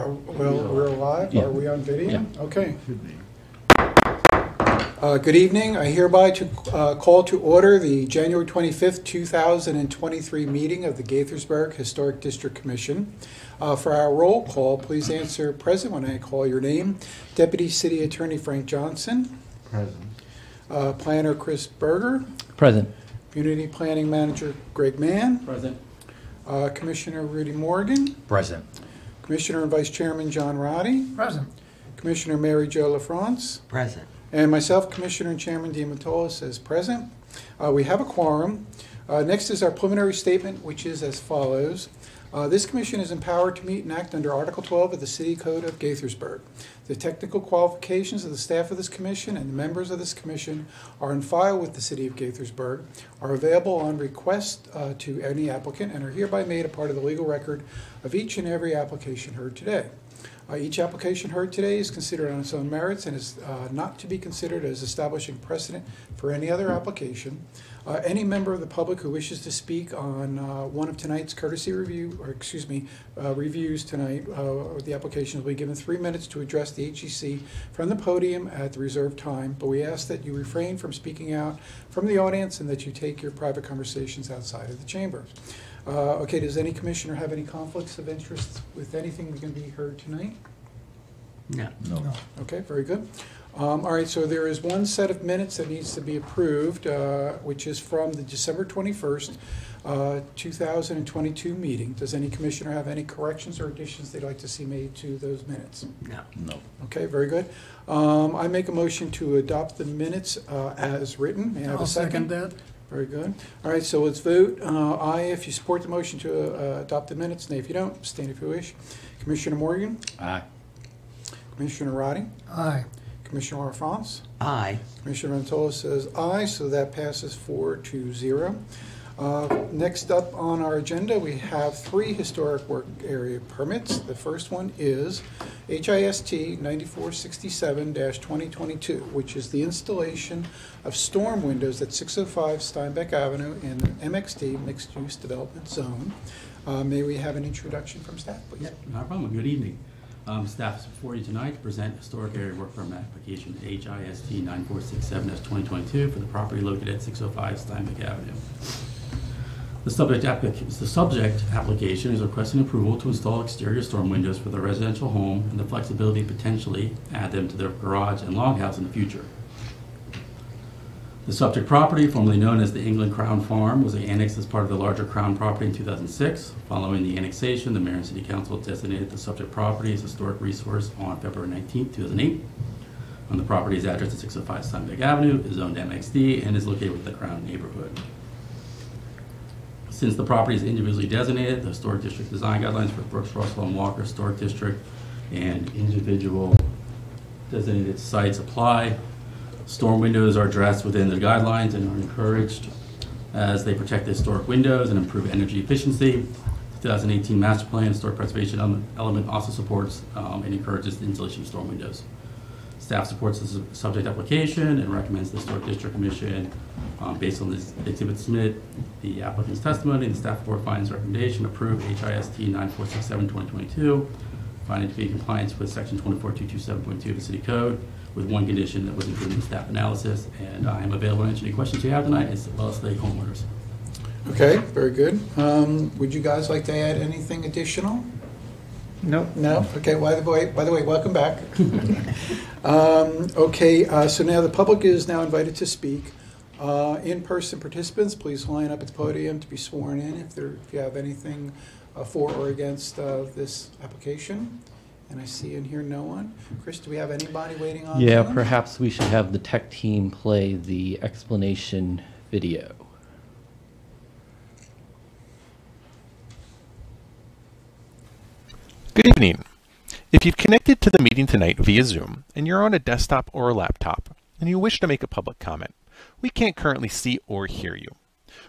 Well, we're live. Yeah. Are we on video? Yeah. Okay. Good evening. I hereby call to order the January 25th, 2023 meeting of the Gaithersburg Historic District Commission. For our roll call, please answer present when I call your name. Deputy City Attorney Frank Johnson. Present. Planner Chris Berger. Present. Community Planning Manager Greg Mann. Present. Commissioner Rudy Morgan. Present. Commissioner and Vice Chairman John Roddy. Present. Commissioner Mary Jo LaFrance. Present. And myself, Commissioner and Chairman Diamatola, says present. We have a quorum. Next is our preliminary statement, which is as follows. This commission is empowered to meet and act under Article 12 of the City Code of Gaithersburg. The technical qualifications of the staff of this commission and the members of this commission are on file with the City of Gaithersburg, are available on request to any applicant, and are hereby made a part of the legal record of each and every application heard today. Each application heard today is considered on its own merits and is not to be considered as establishing precedent for any other application. Any member of the public who wishes to speak on one of tonight's courtesy review, or excuse me, reviews tonight, the application will be given 3 minutes to address the HEC from the podium at the reserved time, but we ask that you refrain from speaking out from the audience and that you take your private conversations outside of the chamber. Okay, does any commissioner have any conflicts of interest with anything that's going to be heard tonight? No. Okay, very good. All right, so there is one set of minutes that needs to be approved, which is from the December 21st, 2022 meeting. Does any commissioner have any corrections or additions they'd like to see made to those minutes? No. Okay, very good. I make a motion to adopt the minutes as written. May I have I'll a second? second that. Very good. All right, so let's vote. Aye if you support the motion to adopt the minutes, nay if you don't, abstain if you wish. Commissioner Morgan? Aye. Commissioner Roddy? Aye. Commissioner LaFrance? Aye. Commissioner Mantola says aye, so that passes 4-0. Next up on our agenda, we have 3 historic work area permits. The first one is HIST 9467-2022, which is the installation of storm windows at 605 Steinbeck Avenue in the MXD, Mixed Use Development Zone. May we have an introduction from staff, please? Yep, not a problem. Good evening. Staff is before you tonight to present historic area work permit application HIST 9467-2022 for the property located at 605 Steinbeck Avenue. The subject application is requesting approval to install exterior storm windows for the residential home and the flexibility to potentially add them to their garage and loghouse in the future. The subject property, formerly known as the England Crown Farm, was annexed as part of the larger Crown property in 2006. Following the annexation, the Mayor and City Council designated the subject property as a historic resource on February 19, 2008. On the property's address at 605 Steinbeck Avenue is zoned MXD and is located within the Crown neighborhood. Since the property is individually designated, the Historic District Design Guidelines for Brooks, Russell, and Walker Historic District and individual designated sites apply. Storm windows are addressed within the guidelines and are encouraged as they protect the historic windows and improve energy efficiency. The 2018 Master Plan Historic Preservation element also supports and encourages the installation of storm windows. Staff supports the subject application and recommends the Historic District Commission, based on this exhibit submit, the applicant's testimony, and the staff report finds recommendation approve HIST 9467-2022, finding to be in compliance with section 24227.2 of the City Code, with one condition that was included in the staff analysis. And I am available to answer any questions you have tonight, as well as the homeowners. Okay, very good. Would you guys like to add anything additional? No. No? Okay, by the way, welcome back. Okay, so now the public is now invited to speak. In-person participants, please line up at the podium to be sworn in if you have anything for or against this application. And I see and hear no one. Chris, do we have anybody waiting on? Yeah, Zoom? perhaps we should have the tech team play the explanation video. Good evening. If you've connected to the meeting tonight via Zoom and you're on a desktop or a laptop and you wish to make a public comment, we can't currently see or hear you.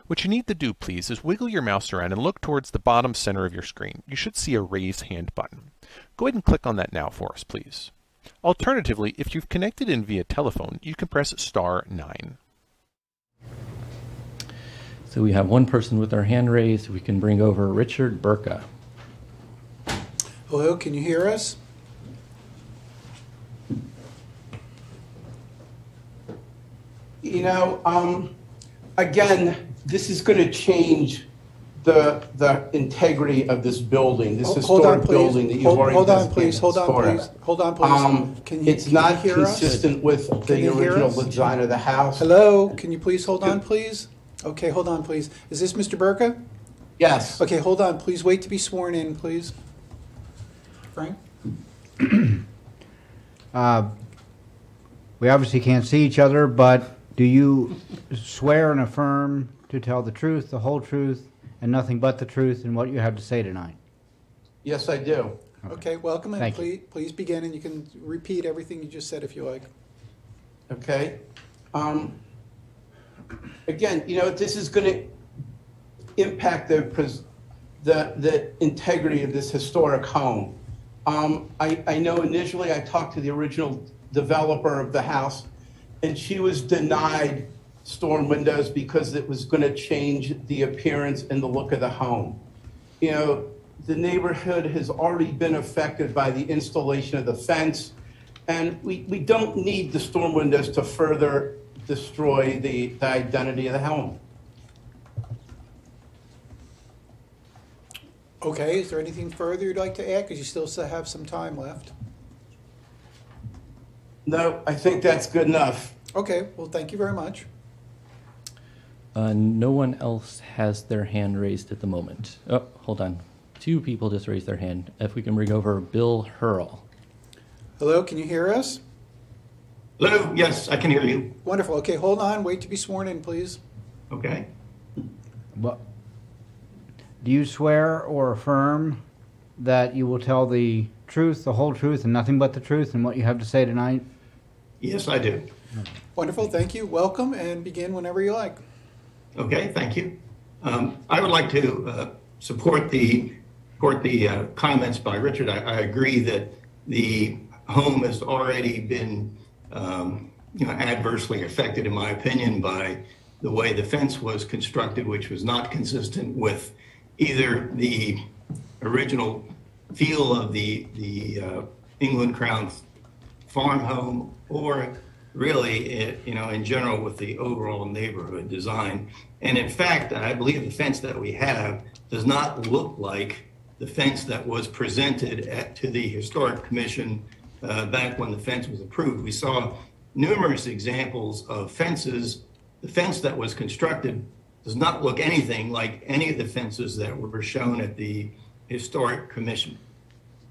What you need to do, please, is wiggle your mouse around and look towards the bottom center of your screen. You should see a raise hand button. Go ahead and click on that now for us, please. Alternatively, if you've connected in via telephone, you can press *9. So we have one person with their hand raised. We can bring over Richard Burka. Hello, can you hear us? You know, again, this is going to change the integrity of this building, this Hold on, historic please. building that you've already Hold on, designated please. Hold on, historic. please. Hold on, please. It's not hear us? consistent with Can you the hear original us? design of the house. Hello, can you please hold on, please? Okay, hold on, please. Is this Mr. Burka? Yes. Okay, hold on. Please wait to be sworn in, please. Frank? We obviously can't see each other, but do you swear and affirm to tell the truth, the whole truth, and nothing but the truth in what you have to say tonight? Yes, I do. Okay, welcome, and Thank you. please begin, and you can repeat everything you just said if you like. Okay. Again, you know, this is going to impact the integrity of this historic home. I know initially I talked to the original developer of the house, and she was denied storm windows because it was going to change the appearance and the look of the home. You know, the neighborhood has already been affected by the installation of the fence, and we don't need the storm windows to further destroy the identity of the home. Okay, is there anything further you'd like to add? Because you still have some time left. No, I think that's good enough. Okay, well, thank you very much. No one else has their hand raised at the moment. Oh, hold on. 2 people just raised their hand. If we can bring over Bill Hurl. Hello, can you hear us? Hello, yes, I can hear you. Wonderful. Okay, hold on. Wait to be sworn in, please. Okay. What, do you swear or affirm that you will tell the truth, the whole truth, and nothing but the truth in what you have to say tonight? Yes, I do. Wonderful. Thank you. Welcome, and begin whenever you like. Okay, thank you. I would like to support the comments by Richard. I agree that the home has already been adversely affected, in my opinion, by the way the fence was constructed, which was not consistent with either the original feel of the England Crown farm home or really, in general with the overall neighborhood design. And in fact, I believe the fence that we have does not look like the fence that was presented to the Historic Commission back when the fence was approved. We saw numerous examples of fences. The fence that was constructed does not look anything like any of the fences that were shown at the Historic Commission.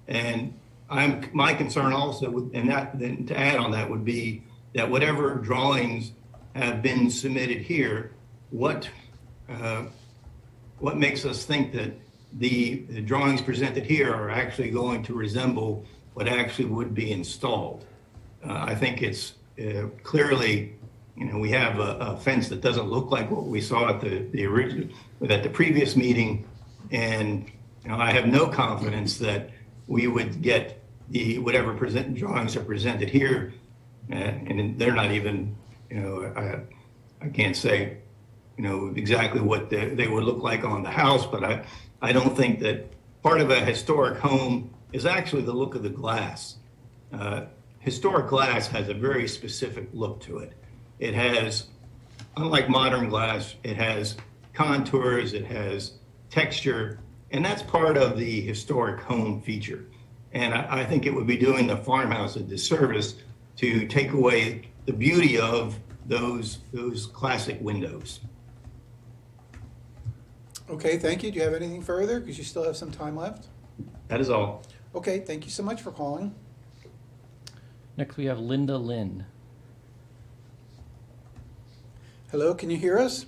And my concern also, then to add on that, would be that whatever drawings have been submitted here, what makes us think that the drawings presented here are actually going to resemble what actually would be installed? I think it's clearly, we have a fence that doesn't look like what we saw at the previous meeting, and I have no confidence that we would get whatever drawings are presented here, and they're not even, I can't say, exactly what they would look like on the house, but I don't think that part of a historic home is actually the look of the glass. Historic glass has a very specific look to it. It has, unlike modern glass, it has contours, it has texture, and that's part of the historic home feature. And I think it would be doing the farmhouse a disservice to take away the beauty of those classic windows. Okay, thank you. Do you have anything further? Because you still have some time left. That is all. Okay, thank you so much for calling. Next we have Linda Lynn. Hello, can you hear us?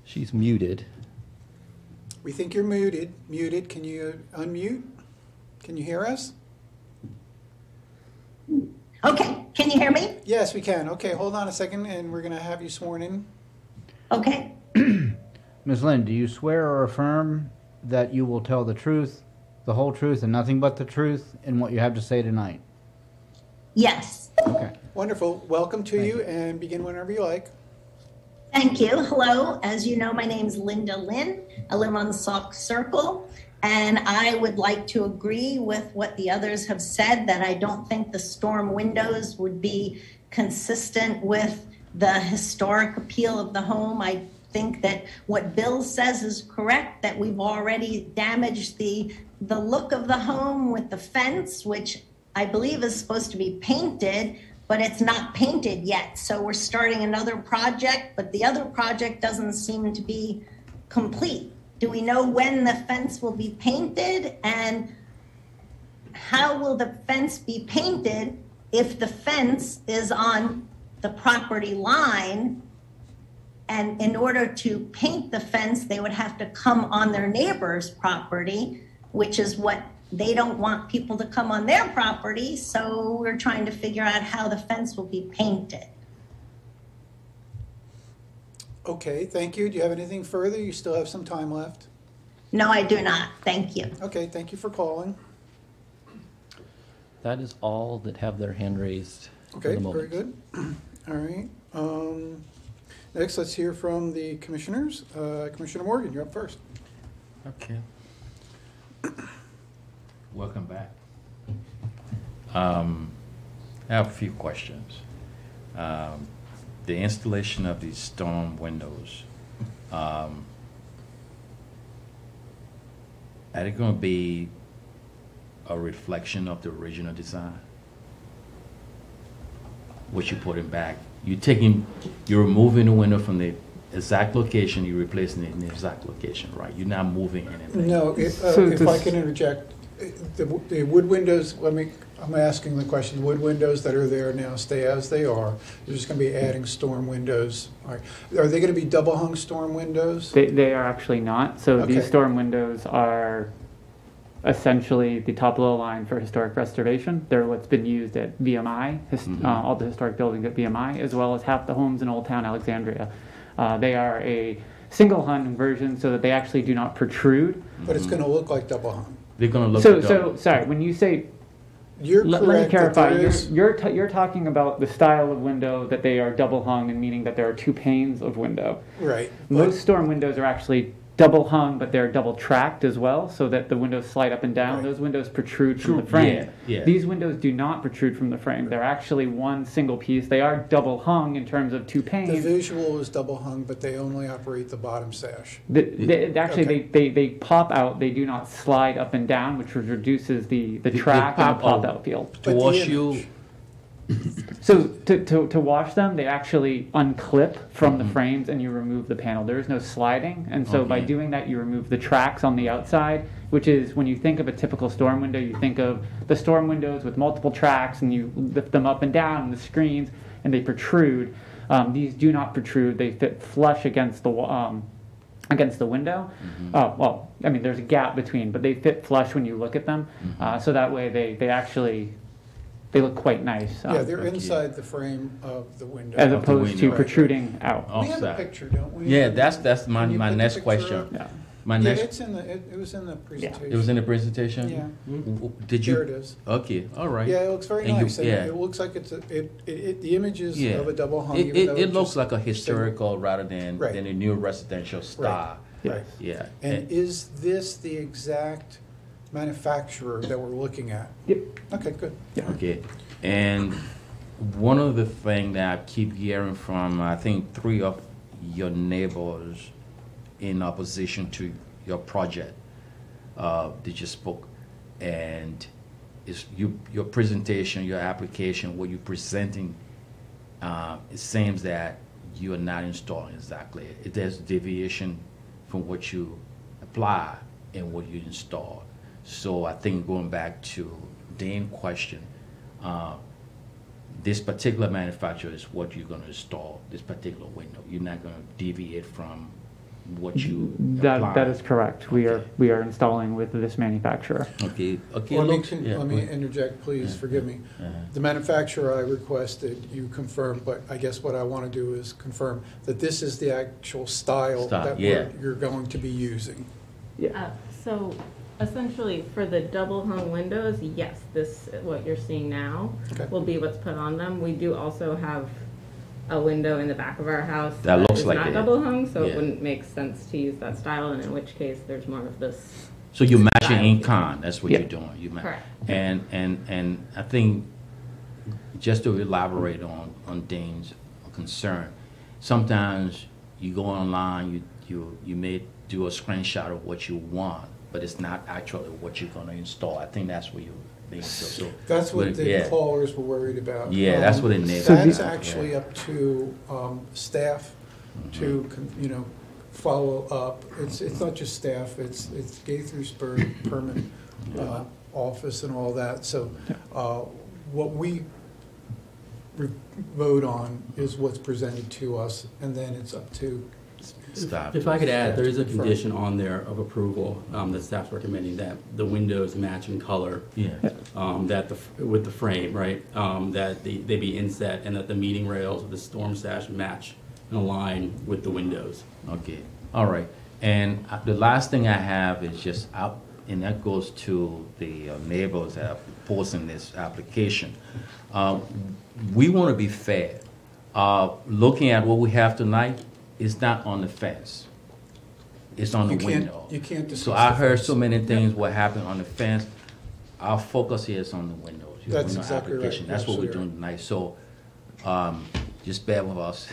She's muted. We think you're muted. Muted. Can you unmute? Can you hear us? Okay, can you hear me? Yes, we can. Okay, hold on a second, and we're going to have you sworn in. Okay, Ms. Lynn, do you swear or affirm that you will tell the truth, the whole truth, and nothing but the truth in what you have to say tonight? yes. Okay. Wonderful. Welcome to Thank you, you. and begin whenever you like. Thank you. Hello. As you know, my name's Linda Lynn. I live on Sauk Circle. And I would like to agree with what the others have said, that I don't think the storm windows would be consistent with the historic appeal of the home. I think that what Bill says is correct, that we've already damaged the look of the home with the fence, which I believe is supposed to be painted, but it's not painted yet. So we're starting another project, but the other project doesn't seem to be complete. Do we know when the fence will be painted, and how will the fence be painted if the fence is on the property line? And in order to paint the fence, they would have to come on their neighbor's property, which is what they don't want people to come on their property. So we're trying to figure out how the fence will be painted. Okay, thank you. Do you have anything further? You still have some time left. No, I do not. Thank you. Okay, thank you for calling. That is all that have their hand raised for Okay, the moment. very good. All right. Next, let's hear from the commissioners. Commissioner Morgan, you're up first. Okay. Welcome back. I have a few questions. The installation of these storm windows, are they going to be a reflection of the original design? What you're putting back? You're removing the window from the exact location, you're replacing it in the exact location, right? You're not moving anything. No, if I can interject, the wood windows, I'm asking the question, the wood windows that are there now stay as they are. You're just going to be adding storm windows. All right. Are they going to be double hung storm windows? They are actually not. So Okay. these storm windows are essentially the top of the line for historic restoration. They're what's been used at BMI, all the historic buildings at BMI, as well as half the homes in Old Town Alexandria. They are a single hung version so that they actually do not protrude. But it's going to look like double hung. They're going to look So sorry, when you say, You're let me correct that clarify, there is. you're talking about the style of window, that they are double hung, and meaning that there are two panes of window. Right. Most storm windows are actually double hung, but they're double tracked as well, so that the windows slide up and down. Right. Those windows protrude from the frame. Yeah. These windows do not protrude from the frame. They're actually one single piece. They are double hung in terms of two The panes. visual is double hung, but they only operate the bottom sash. They pop out. They do not slide up and down, which reduces the track and the pop out field. To But the wash image- you. So to wash them, they actually unclip from the frames and you remove the panel. There is no sliding, and so by Okay. doing that, you remove the tracks on the outside, which is when you think of a typical storm window, you think of the storm windows with multiple tracks, and you lift them up and down, and the screens, and they protrude. These do not protrude; they fit flush against the window. Well, I mean, there's a gap between, but they fit flush when you look at them. So that way, they actually. They look quite nice. Yeah, they're inside the frame of the window. as opposed to window. protruding out. We have a Offside. picture, don't we? Yeah, that's my Can you put the next picture question. up? Yeah. My Yeah, next. it's in the, it was in the presentation. It was in the presentation. Yeah. Did you? There it is. Okay. All right. Yeah, it looks very And you- nice. And yeah. It looks like it's, the image is Yeah. of a double hung. It, even though it looks just- like a historical rather Right. than a new residential style. Right. Yeah. And is this the exact manufacturer that we're looking at? Yep. Okay, good. Okay. And one of the things that I keep hearing from, I think, 3 of your neighbors in opposition to your project that you spoke, and is your presentation, your application, what you're presenting, it seems that you are not installing exactly. There's deviation from what you apply and what you install. So I think going back to Dane's question, this particular manufacturer is what you're going to install, this particular window. You're not going to deviate from what you apply. That is correct. We are installing with this manufacturer. Okay. Let me, Yeah, let go me ahead. interject, please, forgive me. Uh-huh. The manufacturer I requested, you confirm, but I guess what I want to do is confirm that this is the actual style that yeah. you're going to be using. So essentially, for the double hung windows, yes, what you're seeing now Okay. will be what's put on them. We do also have a window in the back of our house That looks is like not it. double hung, so Yeah. it wouldn't make sense to use that style, and in which case there's more of this So you're matching style. in kind, that's what Yeah. you're doing. You Correct. And I think, just to elaborate on Dane's concern, sometimes you go online, you may do a screenshot of what you want, but it's not actually what you're gonna install. I think that's what you're being, so. That's what the yeah. callers were worried about. Yeah, that's what it needs. That's So actually up to staff to, you know, follow up. It's not just staff, it's Gaithersburg permit office and all that. So what we vote on is what's presented to us, and then it's up to Stop. If I could add, there is a condition on there of approval that staff's recommending that the windows match in color. Yeah. That with the frame, right? That they be inset and that the meeting rails of the storm sash match and align with the windows. Okay, all right. And the last thing I have is just out, and that goes to the neighbors that are posting this application. We want to be fair. Looking at what we have tonight, it's not on the fence. It's on the window. You can't discuss So I the heard fence. so many things what happened on the fence. Our focus here is on the windows. your That's window exactly right. application. That's what we're Absolutely doing tonight. So just bear with us.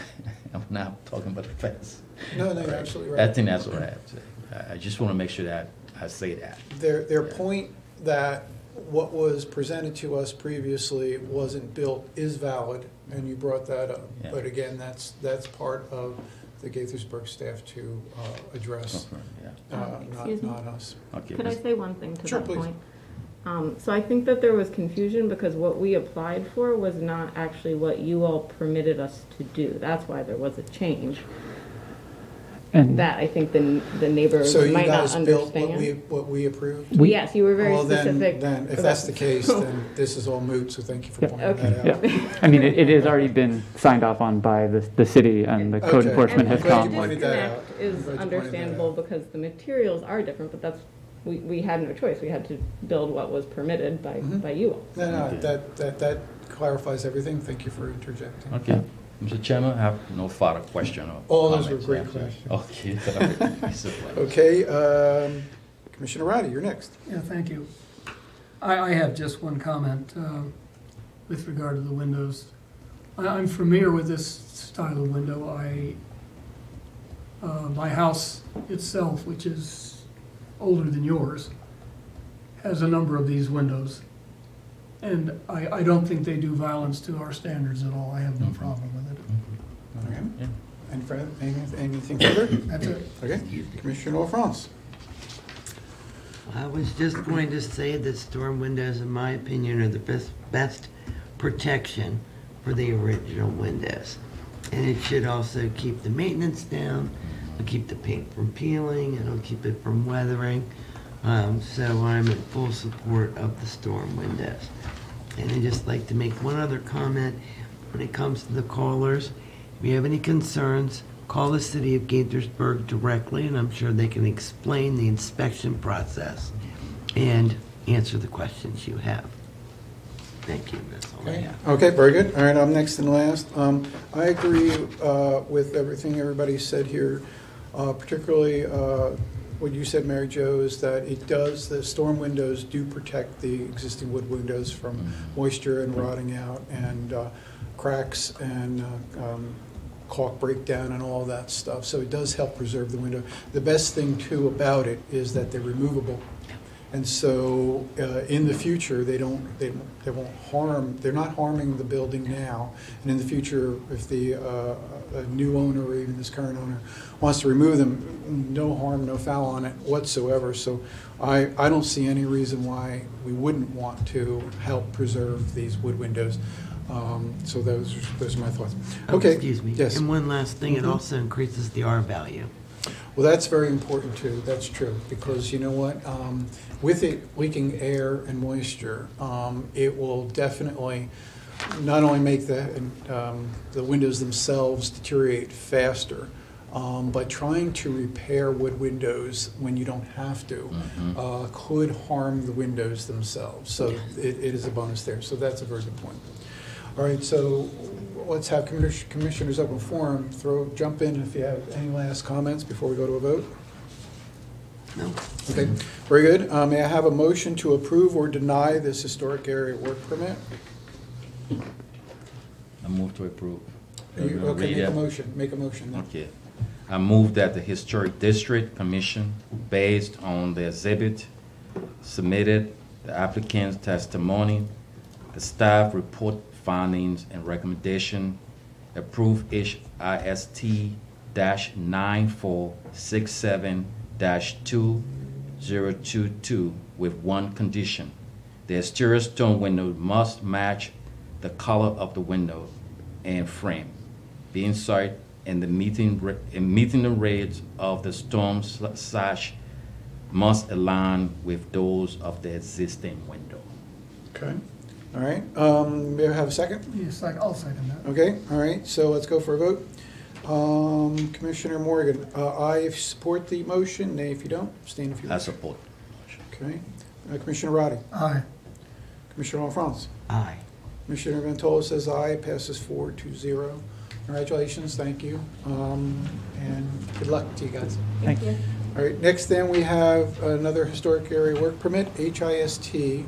I'm not talking about the fence. No, you're absolutely right. I think that's what I have to say. I just want to make sure that I say that. Their point that what was presented to us previously wasn't built is valid, and you brought that up. Yeah. But again, that's part of the Gaithersburg staff to address, Yeah. Excuse me? not us. Okay. Could I say one thing to Sure, that please. point? So I think that there was confusion because what we applied for was not actually what you all permitted us to do. That's why there was a change. And That I think the neighbors So you might not guys built understand. what we approved? Yes, you were very Well, specific. then, if that's the case, then this is all moot, so thank you for Yeah. pointing that out. Yeah, I mean, it has already been signed off on by the city, and the code Okay. enforcement And has I'm glad the you come. pointed that out. disconnect is I'm glad you pointed that understandable out. because the materials are different, but that's, we had no choice. We had to build what was permitted by you all. No, Okay. that clarifies everything. Thank you for interjecting. Okay. Mr. Chairman, I have no further question or All those were comments. great questions. Okay. All right. It's a pleasure. Okay, Commissioner Roddy, you're next. Yeah, thank you. I have just one comment with regard to the windows. I'm familiar with this style of window. My house itself, which is older than yours, has a number of these windows. And I don't think they do violence to our standards at all. I have no problem with it. Okay. Yeah. And Fred, anything further? That's it. Okay, Commissioner LaFrance. I was just going to say that storm windows, in my opinion, are the best protection for the original windows. And it should also keep the maintenance down, it'll keep the paint from peeling, it'll keep it from weathering. So I'm in full support of the storm windows. And I'd just like to make one other comment when it comes to the callers. If you have any concerns, call the city of Gaithersburg directly, and I'm sure they can explain the inspection process and answer the questions you have. Thank you, that's all I Okay. have. Okay, very good. All right, I'm next and last. I agree with everything everybody said here, particularly what you said, Mary Jo, is that the storm windows do protect the existing wood windows from moisture and rotting out and cracks and caulk breakdown and all that stuff. So it does help preserve the window. The best thing too about it is that they're removable. And so in the future, they won't harm, they're not harming the building now. And in the future, if the a new owner or even this current owner wants to remove them, no harm, no foul on it whatsoever. So I don't see any reason why we wouldn't want to help preserve these wood windows. So those are my thoughts. Okay. Excuse me. Yes. And one last thing, it also increases the R value. Well, that's very important too. That's true, because you know what? With it leaking air and moisture, it will definitely not only make the windows themselves deteriorate faster, but trying to repair wood windows when you don't have to could harm the windows themselves. So it is a bonus there. So that's a very good point. All right, so let's have commissioners open forum. Jump in if you have any last comments before we go to a vote. No. Okay, very good. May I have a motion to approve or deny this historic area work permit? I move to approve. Okay, Read make a it. motion, make a motion then. Okay. I move that the Historic District Commission, based on the exhibit submitted, the applicant's testimony, the staff report findings and recommendation, approve HIST-9467-2022 with one condition. The exterior stone window must match the color of the window and frame. The inside and the meeting the rates of the storm sash must align with those of the existing window. Okay, all right. May I have a second? Yes, I'll second that. Okay, all right, so let's go for a vote. Commissioner Morgan, aye if you support the motion, nay if you don't, abstain if you I wish. support. Okay. Commissioner Roddy? Aye. Commissioner Alphonse? Aye. Commissioner Ventola says aye, passes 4-0. Congratulations, thank you, and good luck to you guys. Thank you. All right, next then we have another historic area work permit, HIST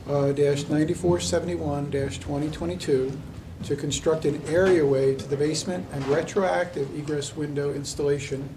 -9471-2022, to construct an areaway to the basement and retroactive egress window installation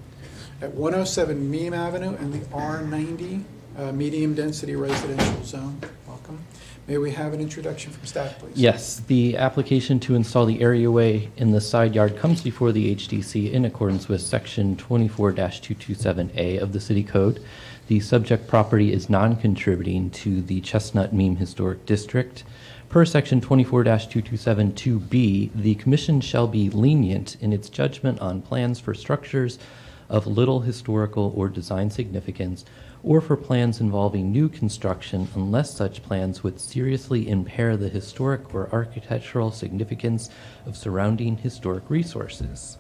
at 107 Meem Avenue and the R90 medium density residential zone. Welcome. May we have an introduction from staff, please? Yes, the application to install the areaway in the side yard comes before the HDC in accordance with Section 24-227A of the City Code. The subject property is non-contributing to the Chestnut Meem Historic District. Per Section 24-227-2B, the Commission shall be lenient in its judgment on plans for structures of little historical or design significance, or for plans involving new construction unless such plans would seriously impair the historic or architectural significance of surrounding historic resources.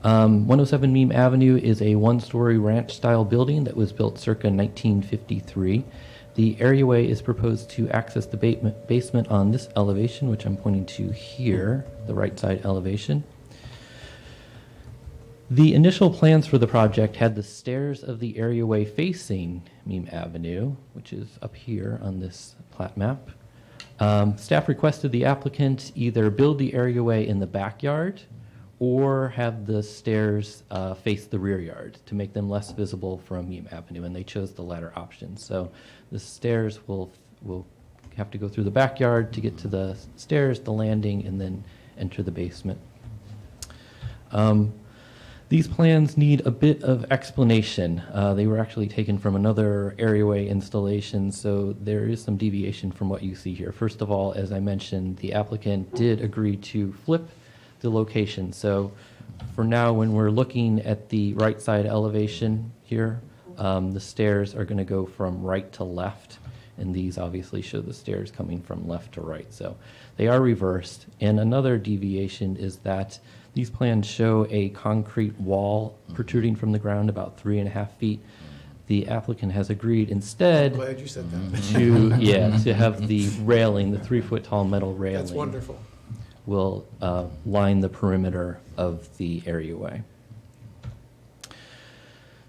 107 Meem Avenue is a one-story ranch-style building that was built circa 1953. The areaway is proposed to access the basement on this elevation, which I'm pointing to here, the right side elevation. The initial plans for the project had the stairs of the areaway facing Meem Avenue, which is up here on this plat map. Staff requested the applicant either build the areaway in the backyard or have the stairs face the rear yard to make them less visible from Meem Avenue, and they chose the latter option. So the stairs will have to go through the backyard to get to the stairs, the landing, and then enter the basement. These plans need a bit of explanation. They were actually taken from another areaway installation, so there is some deviation from what you see here. First of all, as I mentioned, the applicant did agree to flip the location. So for now, when we're looking at the right side elevation here, the stairs are going to go from right to left, and these obviously show the stairs coming from left to right. So they are reversed. And another deviation is that these plans show a concrete wall protruding from the ground about 3.5 feet. The applicant has agreed instead I'm glad you said that. to have the railing, the 3-foot tall metal railing. That's wonderful. Will line the perimeter of the areaway.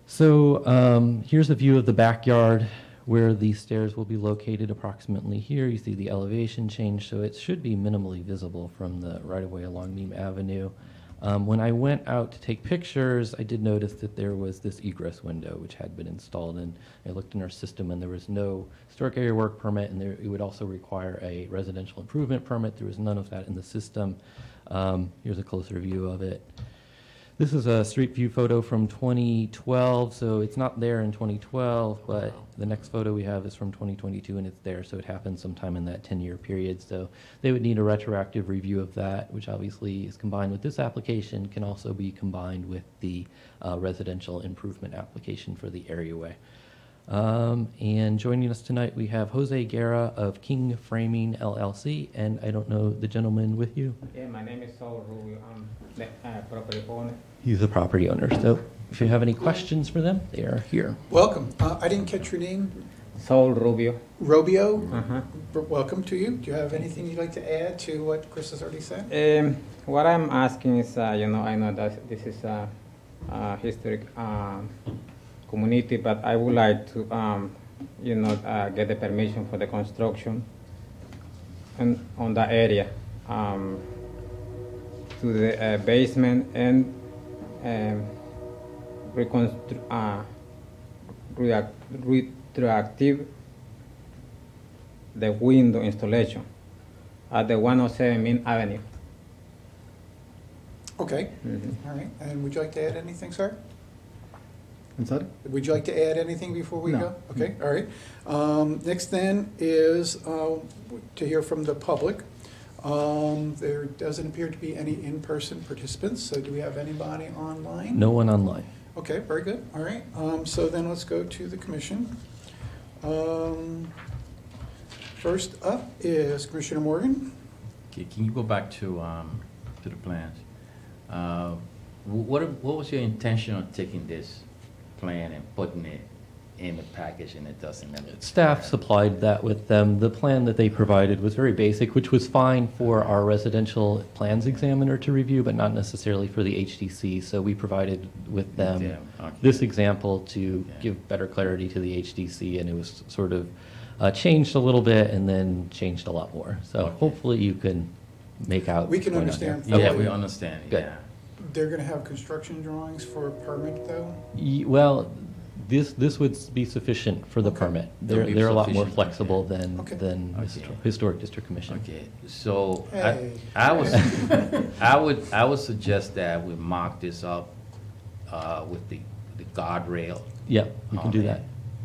So here's a view of the backyard where the stairs will be located approximately here. You see the elevation change, so it should be minimally visible from the right-of-way along Meem Avenue. When I went out to take pictures, I did notice that there was this egress window which had been installed, and I looked in our system and there was no historic area work permit, and it would also require a residential improvement permit. There was none of that in the system. Here's a closer view of it. This is a street view photo from 2012, so it's not there in 2012, but the next photo we have is from 2022 and it's there, so it happened sometime in that 10-year period. So they would need a retroactive review of that, which obviously is combined with this application, can also be combined with the residential improvement application for the areaway. And joining us tonight, we have Jose Guerra of King Framing LLC, and I don't know the gentleman with you. Yeah, my name is Saul Rubio. I'm the property owner. He's the property owner. So if you have any questions for them, they are here. Welcome. I didn't catch your name. Saul Rubio. Robio? Uh-huh. Welcome to you. Do you have anything you'd like to add to what Chris has already said? What I'm asking is, I know that this is a historic community, but I would like to, get the permission for the construction and on that area, to the basement and retroactive the window installation at the 107 Meem Avenue. Okay, all right. And would you like to add anything, sir? I'm sorry? Would you like to add anything before we No. go? Okay, all right. Next then is to hear from the public. There doesn't appear to be any in-person participants, so do we have anybody online? No one online. Okay, very good, all right. So then let's go to the commission. First up is Commissioner Morgan. Okay, can you go back to the plans? What was your intention of taking this plan and putting it in the package and it doesn't? Staff supplied that with them. The plan that they provided was very basic, which was fine for our residential plans examiner to review, but not necessarily for the HDC. So we provided with them this example to give better clarity to the HDC, and it was sort of changed a little bit and then changed a lot more. So hopefully you can make out. We can what's going on understand. here. Yeah, we understand. Good. Yeah. They're going to have construction drawings for a permit, though? Well, this would be sufficient for the permit. They're a lot more sufficient, flexible than Okay. Historic District Commission. Okay, so Hey. I would suggest that we mark this up with the guardrail. Yeah, we can do that.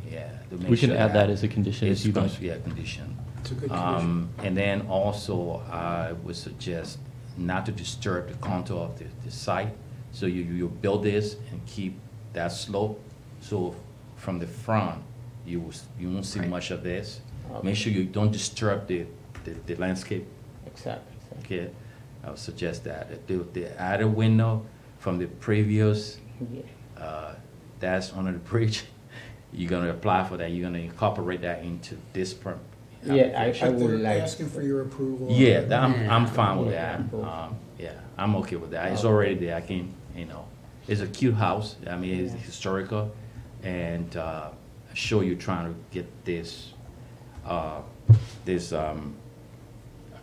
Yeah. to make We can sure add that as a condition it's if you'd like. Yeah, condition. It's a good condition. And then also, I would suggest not to disturb the contour of the site. So you build this and keep that slope. So from the front, you won't see much of this. Okay. Make sure you don't disturb the landscape. Exactly. Okay, I would suggest that. The other window from the previous, that's under the bridge. You're gonna apply for that. You're gonna incorporate that into this permit. Yeah, I But would they're like. asking for your approval. Yeah, I'm fine with Yeah. that. Yeah, I'm okay with that. It's already there. I can, it's a cute house. I mean, it's historical, and show you trying to get this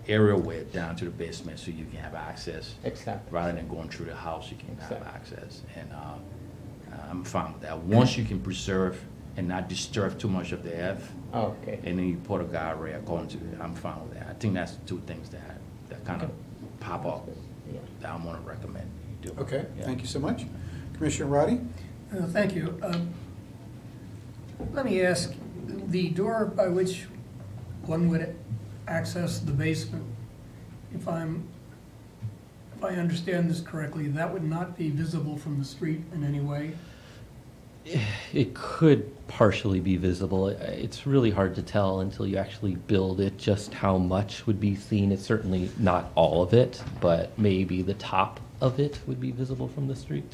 areaway down to the basement so you can have access. Exactly. Rather than going through the house, you can have Exactly. access, and I'm fine with that. Once you can preserve and not disturb too much of the earth, Okay. and then you put a guardrail according to it, I'm fine with that. I think that's the two things that kind of pop up that I want to recommend you do. Okay, Yeah. thank you so much. Commissioner Roddy? Thank you. Let me ask, the door by which one would access the basement, if I understand this correctly, that would not be visible from the street in any way? It could partially be visible. It's really hard to tell until you actually build it just how much would be seen. It's certainly not all of it, but maybe the top of it would be visible from the street.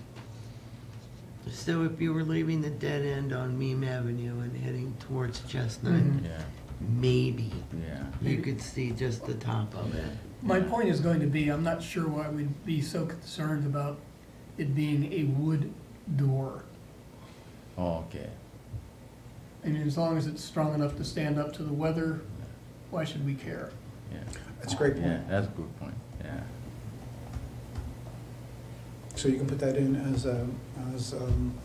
So if you were leaving the dead end on Meem Avenue and heading towards Chestnut, Yeah, maybe yeah. you could see just the top of it. My point is going to be, I'm not sure why we'd be so concerned about it being a wood door. Oh, okay. I mean, as long as it's strong enough to stand up to the weather, why should we care? Yeah. That's a great point. Yeah, that's a good point. Yeah. So you can put that in as,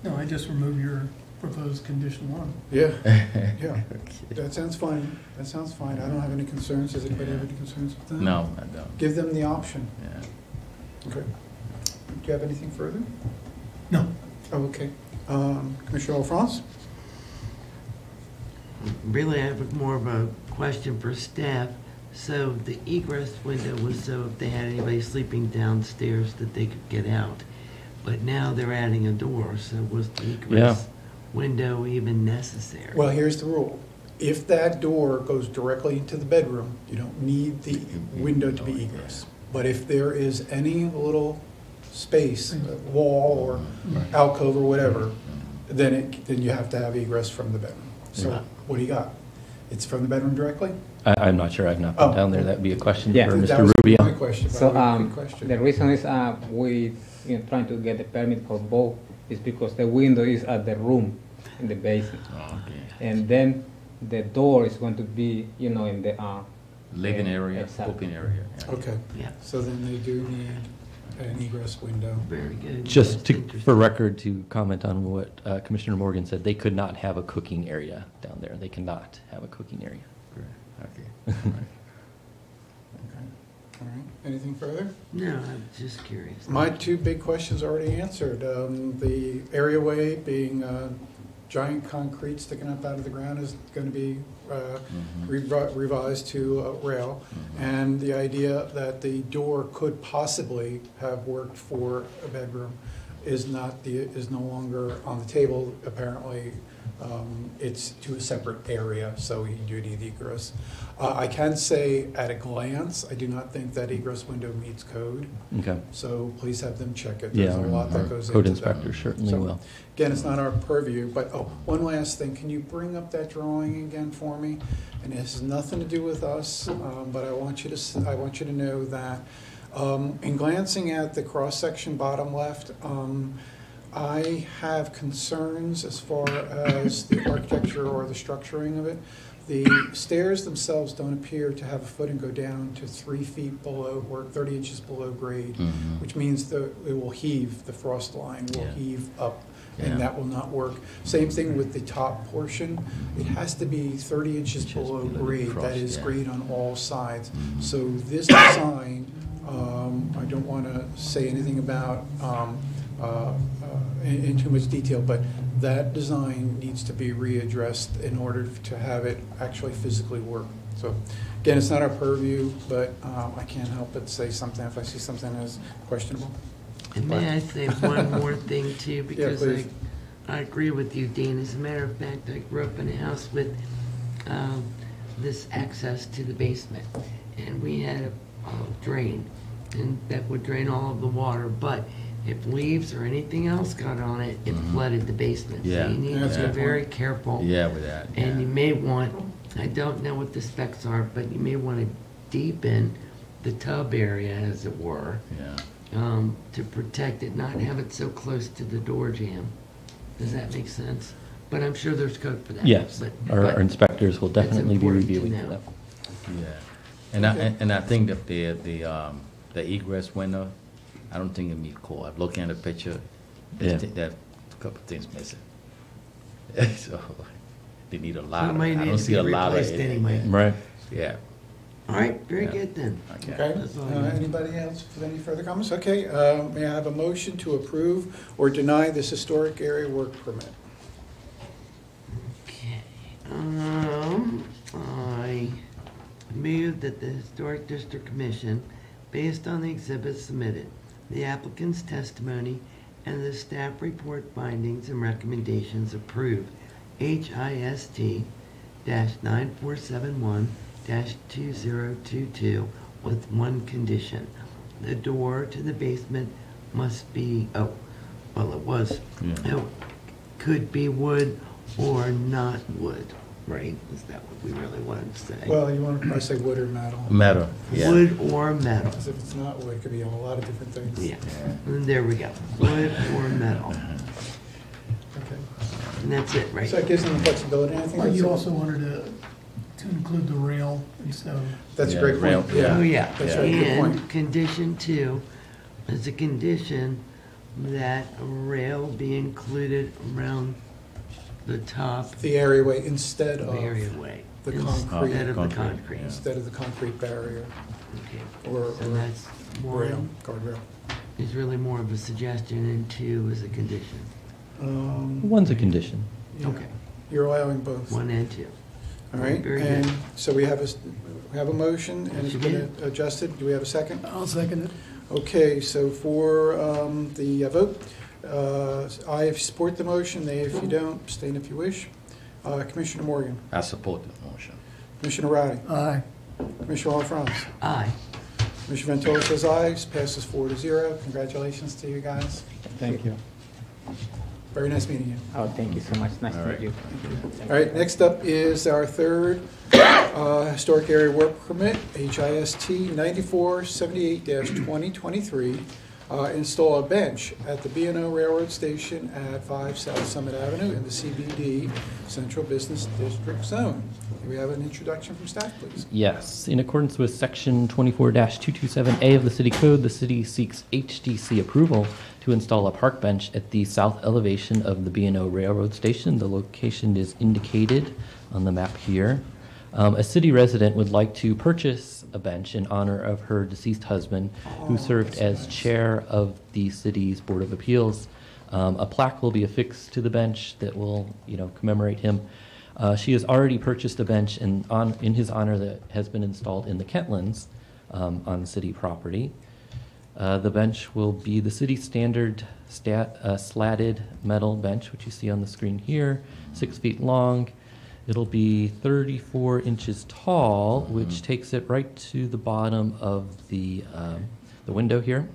No, I just remove your proposed condition one. yeah, yeah. That sounds fine. That sounds fine. I don't have any concerns. Does anybody have any concerns with that? No, I don't. Give them the option. Yeah. Okay. Do you have anything further? No. Oh, okay. Commissioner LaFrance? Really, I have more of a question for staff. So the egress window was so if they had anybody sleeping downstairs that they could get out. But now they're adding a door, so was the egress window even necessary? Well, here's the rule. If that door goes directly into the bedroom, you don't need the window to be egress. But if there is any little space, wall or alcove or whatever, then you have to have egress from the bedroom. So what do you got? It's from the bedroom directly? I'm not sure. I've not been down there. That'd be a question Yeah. for That Mr. was Rubio. my question. but So I have a good question. the reason is we trying to get the permit for both is because the window is at the room in the basement. Oh, okay. And then the door is going to be, in the Living area, exactly. cooking area. Yeah. Okay. Yeah. So then they do need an egress window. Very good. Just That's to, interesting. for record, to comment on what Commissioner Morgan said, they could not have a cooking area down there. They cannot have a cooking area. Okay. All right. Anything further? No, I'm just curious. My two big questions already answered. The areaway being giant concrete sticking up out of the ground is going to be revised to rail. And the idea that the door could possibly have worked for a bedroom is no longer on the table. Apparently, it's to a separate area, so you do need egress. I can say at a glance, I do not think that egress window meets code. Okay. So please have them check it. Yeah, There's a lot our that goes code into that. inspector certainly So, will. Again, it's not our purview, but one last thing. Can you bring up that drawing again for me? And it has nothing to do with us, but I want you to know that in glancing at the cross-section bottom left, I have concerns as far as the architecture or the structuring of it. The stairs themselves don't appear to have a footing go down to 3 feet below or 30 inches below grade, which means that it will heave, the frost line will heave up, and that will not work. Same thing with the top portion. It has to be 30 inches below grade. That is grade on all sides. So this design, I don't want to say anything about in too much detail, but that design needs to be readdressed in order to have it actually physically work. So again, it's not our purview, but I can't help but say something if I see something as questionable. And may I say one more thing too, because please. I agree with you, Dean. As a matter of fact, I grew up in a house with this access to the basement, and we had a drain, and that would drain all of the water, but if leaves or anything else got on it, it flooded the basement. Yeah. So you need to be very careful. Yeah, with that. And you may want, I don't know what the specs are, but you may want to deepen the tub area, as it were, to protect it, not have it so close to the door jamb. Does that make sense? But I'm sure there's code for that. Yes, But our inspectors will definitely be important to reviewing know. that. Yeah, and I think that the egress window, I don't think it meets code. I'm looking at the picture, there's a couple of things missing. So they need a lot. It might I need don't to see be a lot of replaced it. anyway. Right. Yeah. All right, very Yeah. good then. Okay. That's all I have. Anybody else with any further comments? Okay. May I have a motion to approve or deny this historic area work permit? Okay. I move that the Historic District Commission, based on the exhibits submitted, the applicant's testimony, and the staff report findings and recommendations, approve HIST-9471-2022 with one condition. The door to the basement must be, could be wood or not wood, right? Is that what we really wanted to say? Well, you want to say wood or metal? Metal, yeah. Wood or metal. Because if it's not wood, it could be a lot of different things. Yeah, and there we go. Wood or metal. Okay. And that's it, right? So it gives them the flexibility. I think Well, that's you also wanted to include the rail instead of. That's a Yeah, great rail, point. yeah. Oh, yeah. That's right. Good And point. condition 2 is a condition that a rail be included around the top The areaway instead of of the areaway. the concrete. Instead of the Concrete, concrete. yeah. Instead of the concrete barrier Okay. or So that's rail, one, guardrail. is really more of a suggestion, and 2 is a condition. One's a condition. Yeah. Okay. You're allowing both. 1 and 2. All right, Very and good. so we have a motion, and it's Yes, been you adjusted. Do we have a second? I'll second it. Okay, so for the vote, I support the motion. Nay, if you don't, abstain if you wish. Commissioner Morgan, I support the motion. Commissioner Rowdy, Aye. Commissioner LaFrance, Aye. Commissioner Ventola says aye. Passes 4-0. Congratulations to you guys. Thank you. Very nice meeting you. Oh, thank you so much. Nice All to right. meet you. All right, next up is our third historic area work permit, HIST 9478-2023. install a bench at the B&O Railroad Station at 5 South Summit Avenue in the CBD Central Business District Zone. Do we have an introduction from staff, please? Yes. In accordance with Section 24-227A of the City Code, the city seeks HDC approval to install a park bench at the south elevation of the B&O Railroad Station. The location is indicated on the map here. A city resident would like to purchase a bench in honor of her deceased husband, who served as chair of the city's Board of Appeals. A plaque will be affixed to the bench that will, commemorate him. She has already purchased a bench in his honor that has been installed in the Kentlands on city property. The bench will be the city standard slatted metal bench, which you see on the screen here, 6 feet long. It'll be 34 inches tall, which takes it right to the bottom of the window here.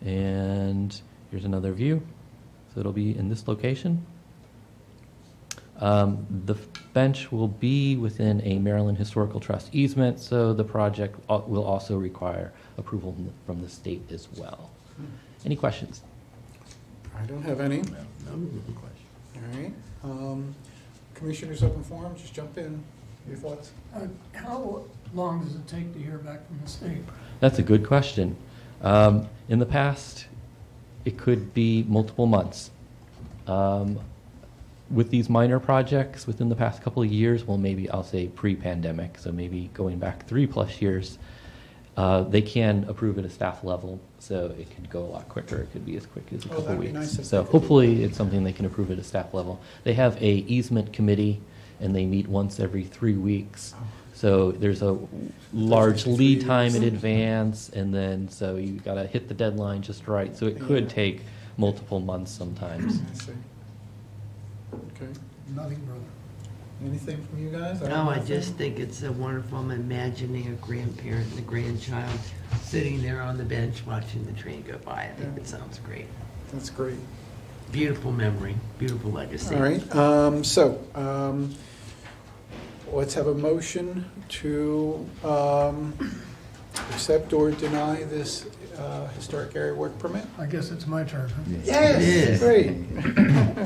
And here's another view. So it'll be in this location. The bench will be within a Maryland Historical Trust easement, so the project will also require approval from the state as well. Any questions? I don't have any. All right. Commissioners open forum, just jump in. Your thoughts? How long does it take to hear back from the state? That's a good question. In the past, it could be multiple months. With these minor projects within the past couple of years, well, maybe I'll say pre-pandemic, so maybe going back 3+ years, they can approve at a staff level, so it could go a lot quicker. It could be as quick as a couple weeks. Nice, so hopefully it's something they can approve at a staff level. They have a easement committee, and they meet once every 3 weeks. So there's a large lead time in advance, and then so you got to hit the deadline just right. So it could take multiple months sometimes. I see. Okay. Nothing, brother. Anything from you guys? No, I just think it's so wonderful. I'm imagining a grandparent and a grandchild sitting there on the bench watching the train go by. I think it sounds great. That's great. Beautiful memory, beautiful legacy. All right. Let's have a motion to accept or deny this historic area work permit. I guess it's my turn. Huh? Yes, great.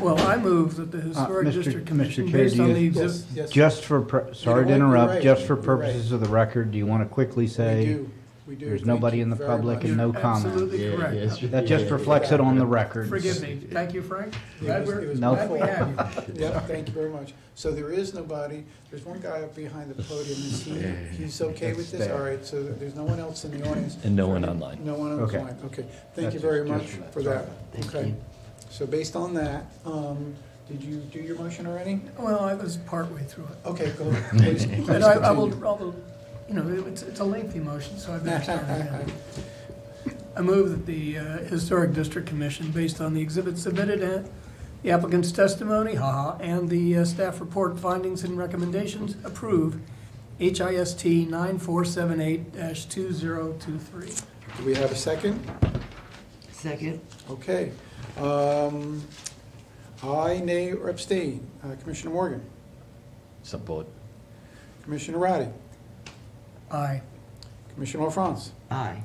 Well, I move that the Historic District Commission, Mr. Chair, based on the exist. Yes. Just for, sorry to You're interrupt, right. just for You're purposes of the record, do you want to quickly say We do. there's Thank nobody you in the very public much. and no You're comment? absolutely correct. That just reflects it on the record. Forgive me. Thank you, Frank. Glad It was No. glad we have you. Yeah, thank you very much. So there is nobody, there's one guy up behind the podium, he's okay with this? All right, so there's no one else in the audience? And no one online. No one Okay. online, okay. Thank you very much for that. Thank Okay. you. So based on that, did you do your motion already? Well, I was partway through it. Okay, go ahead, please. And I will, it's a lengthy motion, so I better start again. I move that the Historic District Commission, based on the exhibits submitted and the applicant's testimony, and the staff report findings and recommendations, approve HIST 9478-2023. Do we have a second? Second. Okay. Aye, nay, or abstain? Commissioner Morgan? Support. Commissioner Roddy? Aye. Commissioner LaFrance? Aye.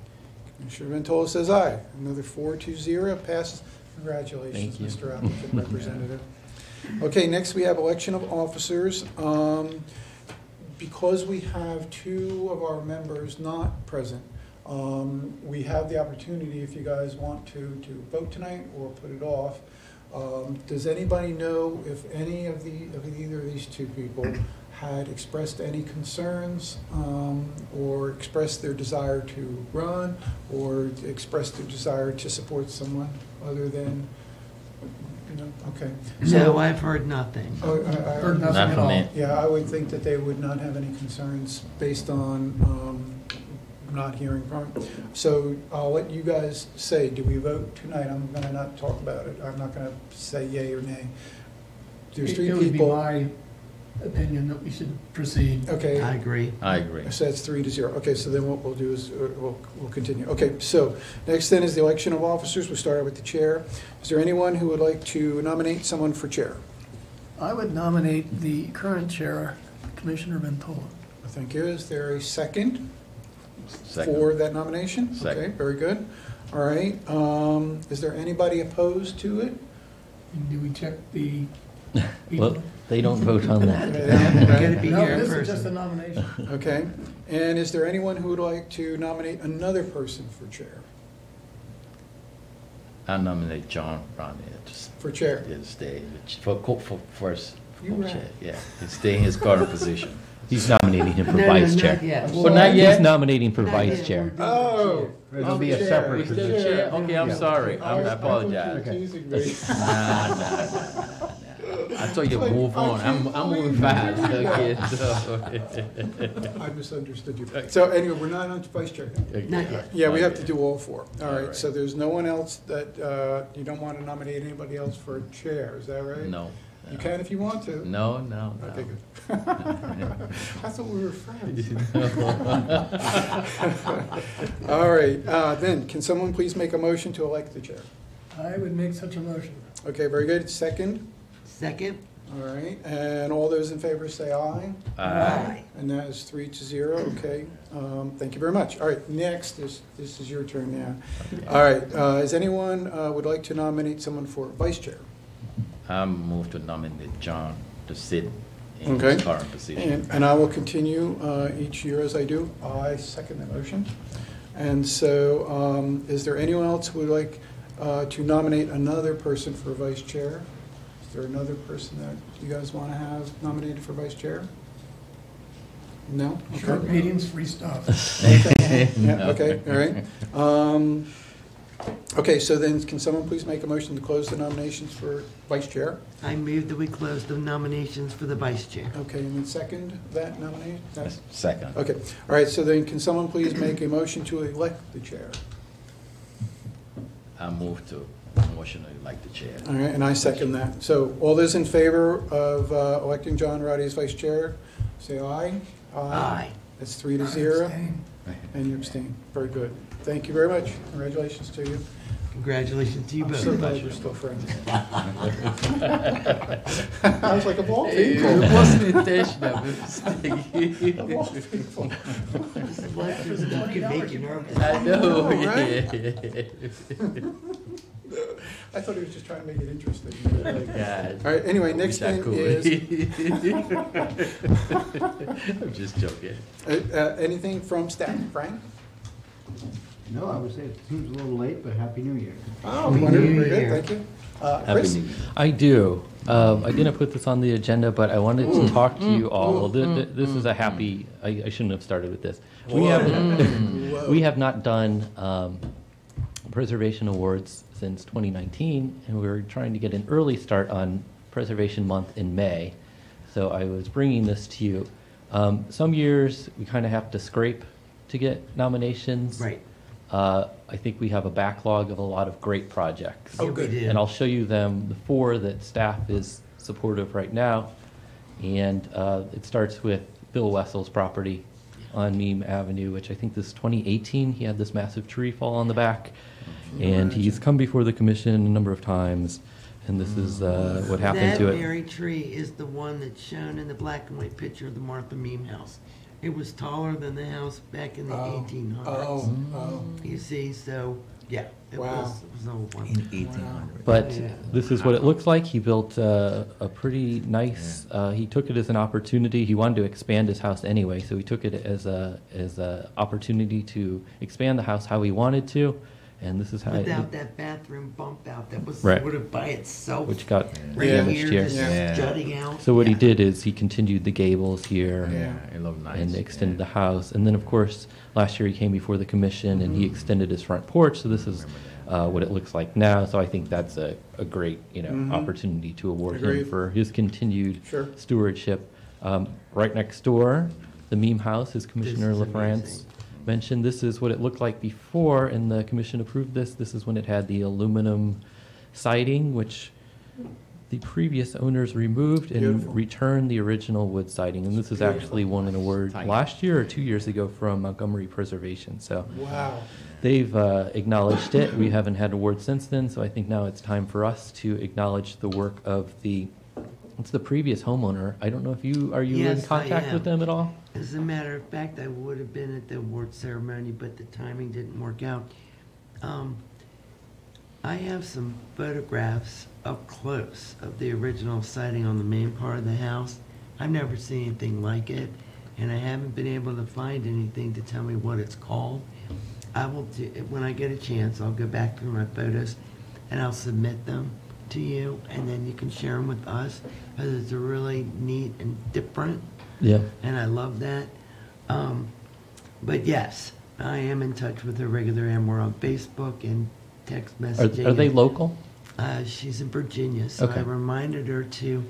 Commissioner Ventola says aye. Another 4-0 passes. Congratulations, Thank you. Mr. Applicant Representative. Okay, next we have election of officers. Because we have 2 of our members not present, we have the opportunity, if you guys want to vote tonight or put it off. Does anybody know if any of either of these 2 people had expressed any concerns or expressed their desire to run or expressed their desire to support someone other than, okay. No, I've heard nothing. Oh, Heard nothing Not at from all. me. Yeah, I would think that they would not have any concerns based on not hearing from. So I'll let you guys say, do we vote tonight? I'm going to not talk about it. I'm not going to say yay or nay. There's 3 It would be people. my opinion that we should proceed. Okay. I agree. I agree. So that's 3-0. Okay, so then what we'll do is we'll continue. Okay, so next then is the election of officers. We'll start with the chair. Is there anyone who would like to nominate someone for chair? I would nominate the current chair, Commissioner Ventola. Thank you. Is there a second Second. for that nomination? Second. Okay, very good. All right, is there anybody opposed to it? And do we check the Well, people? they don't vote on that. Gotta be No, here in this is person. just a nomination. Okay, and is there anyone who would like to nominate another person for chair? I nominate John Ronnie just For chair? to stay for first You right. chair. Yeah, to stay in his current position. He's nominating him for No, vice not chair. yet. Well, not yet. He's nominating for Not vice yet. chair. Oh. It'll be a separate We still position. chair? Okay, I'm Yeah. sorry. I apologize. Nah. I told you move on. I'm moving fast. Okay, so. I misunderstood you. So anyway, we're not on vice chair. Not yet. Yeah, we have to do all four. All All right, right. so there's no one else that, you don't want to nominate anybody else for chair, is that right? No. You can if you want to. No, no, no. Okay, good. I thought we were friends. All right, then, can someone please make a motion to elect the chair? I would make such a motion. Okay, very good. Second? Second? All right, and all those in favor say aye. Aye. And that is 3-0, okay. Thank you very much. All right, next, this is your turn now. All right, is anyone would like to nominate someone for vice chair? I move to nominate John to sit in Okay. his current position. And I will continue each year as I do. I second the motion. And so, is there anyone else who would like to nominate another person for vice chair? Is there another person that you guys want to have nominated for vice chair? No? Short Okay. meetings, free stuff. Okay. Yeah, okay, all right. Okay, so then can someone please make a motion to close the nominations for vice chair? I move that we close the nominations for the vice chair. Okay, and then second that nomination? That's- Second. Okay, all right, so then can someone please make a motion to elect the chair? I move to motion to elect the chair. All right, and I second that. So all those in favor of electing John Roddy as vice chair, say aye. Aye. That's 3-0, Abstain. and you abstain. Very good. Thank you very much. Congratulations to you. Congratulations to you I'm both. so glad we're still friends. I was like, of all It people. wasn't intentional, it was Of all people. This is what you can make you nervous. I know, I know, right? yeah. I thought he was just trying to make it interesting. God. All right, anyway, next Wish I thing could. is, I'm just joking. anything from staff, Frank? No, I would say it seems a little late, but Happy New Year. Oh, Happy wonderful, New very good, Year. thank you. Happy Chris? New Year. I do. I didn't put this on the agenda, but I wanted to talk to you all. This is a happy, I shouldn't have started with this. We have not done preservation awards since 2019, and we're trying to get an early start on Preservation Month in May. So I was bringing this to you. Some years, we kind of have to scrape to get nominations. Right. I think we have a backlog of a lot of great projects. Yeah, we do. And I'll show you them, the 4 that staff is supportive right now. And it starts with Bill Wessel's property on Meem Avenue, which I think this is 2018. He had this massive tree fall on the back. And he's come before the commission a number of times. And this is what happened to That it. very tree is the one that's shown in the black and white picture of the Martha Meem house. It was taller than the house back in the 1800s. Oh. You see, so, yeah, it Wow. was an old one. In 1800. But Yeah. this is what it looks like. He built a pretty nice. He took it as an opportunity. He wanted to expand his house anyway, so he took it as a opportunity to expand the house how he wanted to. And this is how Without that bathroom bump out, that was Right. sort of by itself. which got right damaged here, here. just Yeah. jutting out. So what he Yeah. did is he continued the gables here. Yeah, it looked nice. And extended the house. And then, of course, last year he came before the commission and he extended his front porch. So this is what it looks like now. So I think that's a great, opportunity to award him Agreed. for his continued Sure. stewardship. Right next door, the Meem House, as Commissioner This is LaFrance amazing. mentioned, this is what it looked like before, and the commission approved this. This is when it had the aluminum siding, which the previous owners removed and Beautiful. returned the original wood siding. And this is actually won an award last year or 2 years ago from Montgomery Preservation. So Wow. they've acknowledged it. We haven't had awards since then, so I think now it's time for us to acknowledge the work of the previous homeowner. I don't know if are you in Yes, I contact with am. them at all? As a matter of fact, I would have been at the award ceremony, but the timing didn't work out. I have some photographs up close of the original siding on the main part of the house. I've never seen anything like it, and I haven't been able to find anything to tell me what it's called. I will do, when I get a chance, I'll go back through my photos and I'll submit them to you, and then you can share them with us, because it's a really neat and different. Yeah. And I love that. But yes, I am in touch with her regularly, and we're on Facebook and text messaging. Are they local? She's in Virginia, so Okay. I reminded her to,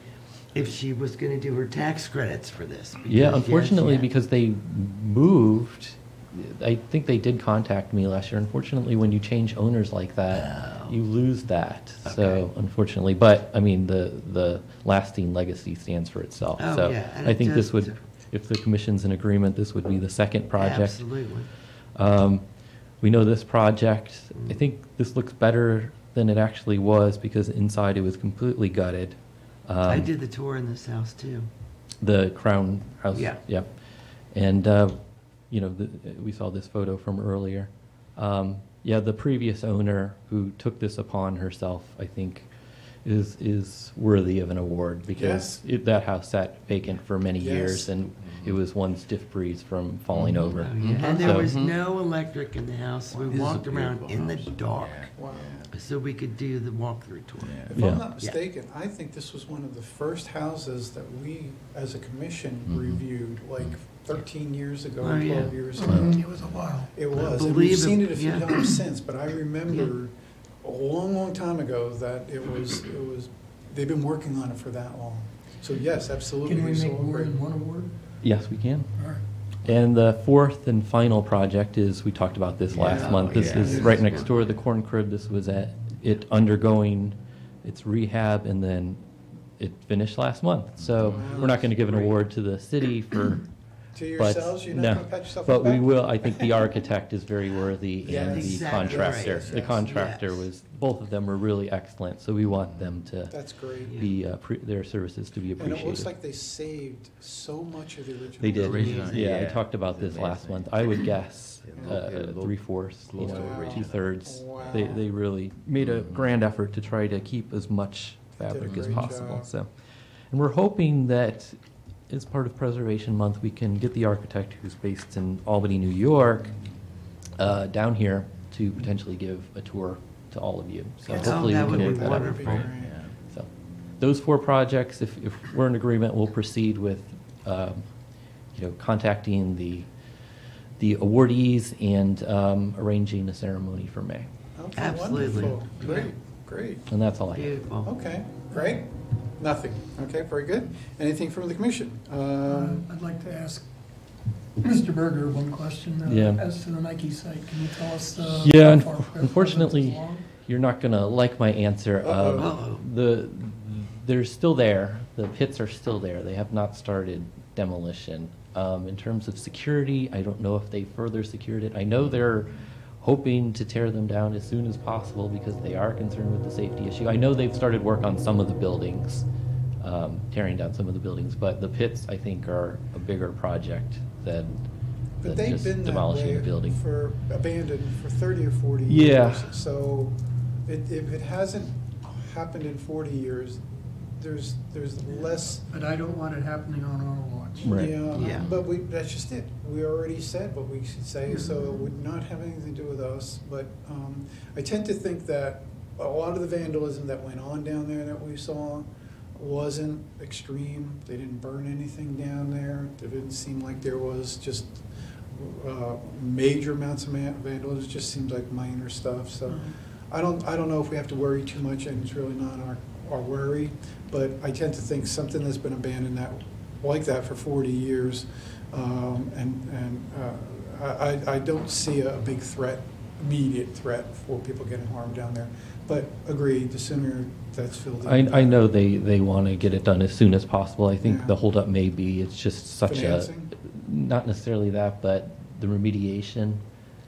if she was going to do her tax credits for this. Yeah, because, unfortunately, yes, because they moved, I think they did contact me last year. Unfortunately, when you change owners like that, you lose that. Okay. So unfortunately, but I mean, the lasting legacy stands for itself. Oh, So yeah, and I it think this just- would, if the commission's in agreement, this would be the second project. Absolutely. We know this project, I think this looks better than it actually was, because inside it was completely gutted. I did the tour in this house too. The Crown House? Yeah. Yep. And, you know, we saw this photo from earlier. Yeah, the previous owner who took this upon herself, I think, is worthy of an award, because that house sat vacant for many years, and it was one stiff breeze from falling over. Oh, yeah. And there So- was no electric in the house, so we This is walked a around in the beautiful dark. Wow. So we could do the walkthrough tour. If I'm not mistaken, I think this was one of the first houses that we, as a commission, reviewed, like 13 years ago, Oh, yeah. 12 years ago. It was a while. It was, and believe we've it, seen it a few yeah. times since, but I remember a long, long time ago that it was, they've been working on it for that long. So yes, absolutely. Can we saw make more great- than one award? Yes, we can. All right. And the fourth and final project is, we talked about this last month. This is right next door to the corn crib. This was it undergoing its rehab, and then it finished last month. So we're not going to give an award to the city for. To yourselves, you're not no, gonna pat yourself but on the we back? will. I think the architect is very worthy, Yes. and the Exactly contractor. right. The contractor was. Both of them were really excellent. So we want them to. That's great. Be their services to be And appreciated. it looks like they saved so much of the original. They did. Original, Yeah, I yeah. talked about this last month. I would guess low- 3/4, close to original. 2/3. Wow. They really made a grand effort to try to keep as much fabric as great possible. job. So, and we're hoping that as part of Preservation Month, we can get the architect who's based in Albany, New York, down here to potentially give a tour to all of you. So Oh, hopefully that we would can be work that out. wonderful. So those 4 projects, if we're in agreement, we'll proceed with, contacting the awardees and arranging a ceremony for May. Okay, Absolutely. wonderful. Great, great. And that's all I have. Beautiful. Okay, great. Nothing. Okay, very good. Anything from the commission? I'd like to ask Mr. Berger one question. Yeah. As to the Nike site, can you tell us? Yeah, how far unfortunately, it's along? you're not going to like my answer. Uh-oh. They're still there. The pits are still there. They have not started demolition. In terms of security, I don't know if they further secured it. I know they're hoping to tear them down as soon as possible, because they are concerned with the safety issue. I know they've started work on some of the buildings, tearing down some of the buildings, but the pits, I think, are a bigger project than But they've just been that demolishing way the building. for abandoned for 30 or 40 Yeah. years. So if it hasn't happened in 40 years, there's less. But I don't want it happening on our watch. Right. Yeah. But that's just it. We already said what we should say, so it would not have anything to do with us. But I tend to think that a lot of the vandalism that went on down there that we saw wasn't extreme. They didn't burn anything down there. It didn't seem like there was just major amounts of vandalism. It just seems like minor stuff. So I don't know if we have to worry too much, and it's really not our worry. But I tend to think something that's been abandoned like that for 40 years, I don't see a big threat, immediate threat for people getting harmed down there. But agreed, the sooner that's filled in. I know they want to get it done as soon as possible. I think Yeah. the holdup may be, it's just such Financing? not necessarily that, but the remediation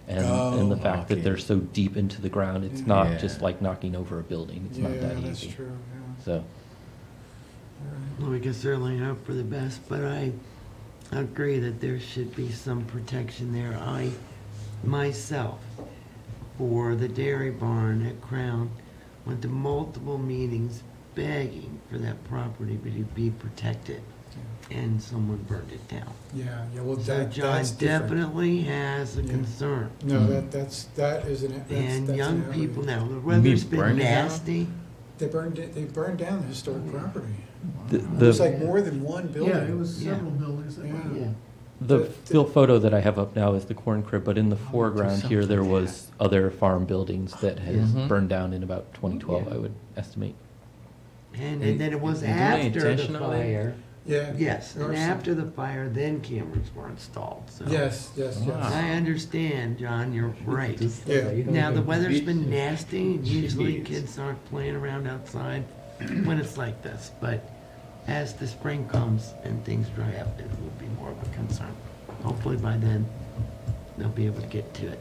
and the fact that they're so deep into the ground. It's Yeah. not just like knocking over a building. It's not Yeah, that that's easy. true, yeah. So, Well, we can certainly hope for the best, but I agree that there should be some protection there. I, myself, for the dairy barn at Crown went to multiple meetings begging for that property to be protected, and someone burned it down. Yeah, well, So John that's different. definitely has a concern. No, that isn't it. And that's young an people area. now, the weather's been burn it down? nasty. They burned down the historic property. The- It was like more than one building. Yeah, it was several buildings that went. Yeah. The still photo that I have up now is the corn crib, but in the foreground here, there was other farm buildings that has burned down in about 2012, I would estimate. And then it was And do they after the intentionally- fire. Yeah. Yes, there and are some- after the fire, then cameras were installed, so. Yes. I understand, John, you're right. Yeah. Now, the weather's been nasty, and usually kids aren't playing around outside when it's like this, but as the spring comes and things dry up, it will be more of a concern. Hopefully by then, they'll be able to get to it.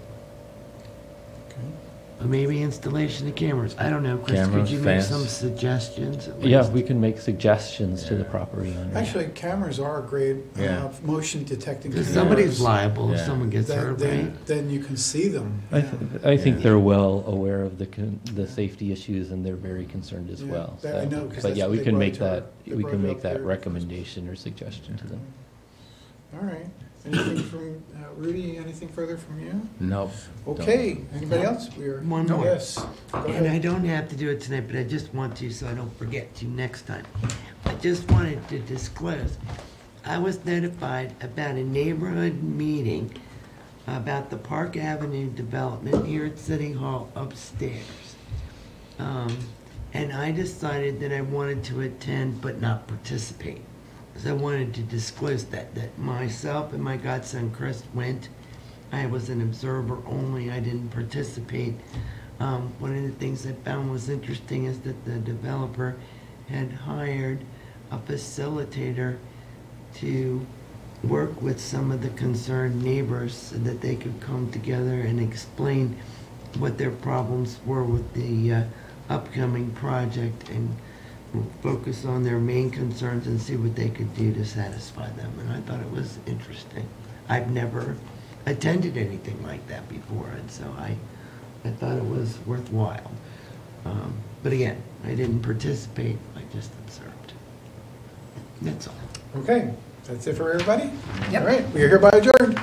Or maybe installation of cameras, I don't know, Chris, could Cameras, you make fence. some suggestions at Yeah, least? we can make suggestions to the property owner. Actually, cameras are a great Yeah. motion detecting Because cameras. somebody's liable if Yeah. someone gets hurt, right? Then you can see them. I think they're well aware of the safety issues, and they're very concerned as Yeah, well. that I know, 'cause But that's yeah, what we they can brought make to our- that, they we brought can it make up that there. recommendation or suggestion to them. All right. Anything from Rudy? Anything further from you? Nope. Okay. Anybody else? We are. One more. Yes. Go And I ahead. don't have to do it tonight, but I just want to so I don't forget to next time. I just wanted to disclose, I was notified about a neighborhood meeting about the Park Avenue development here at City Hall upstairs. And I decided that I wanted to attend but not participate. So I wanted to disclose that myself and my godson Chris went. I was an observer only, I didn't participate. One of the things I found was interesting is that the developer had hired a facilitator to work with some of the concerned neighbors so that they could come together and explain what their problems were with the upcoming project and focus on their main concerns and see what they could do to satisfy them. And I thought it was interesting. I've never attended anything like that before, and so I thought it was worthwhile. But again, I didn't participate, I just observed. That's all. Okay. That's it for everybody? All right. We are hereby adjourned.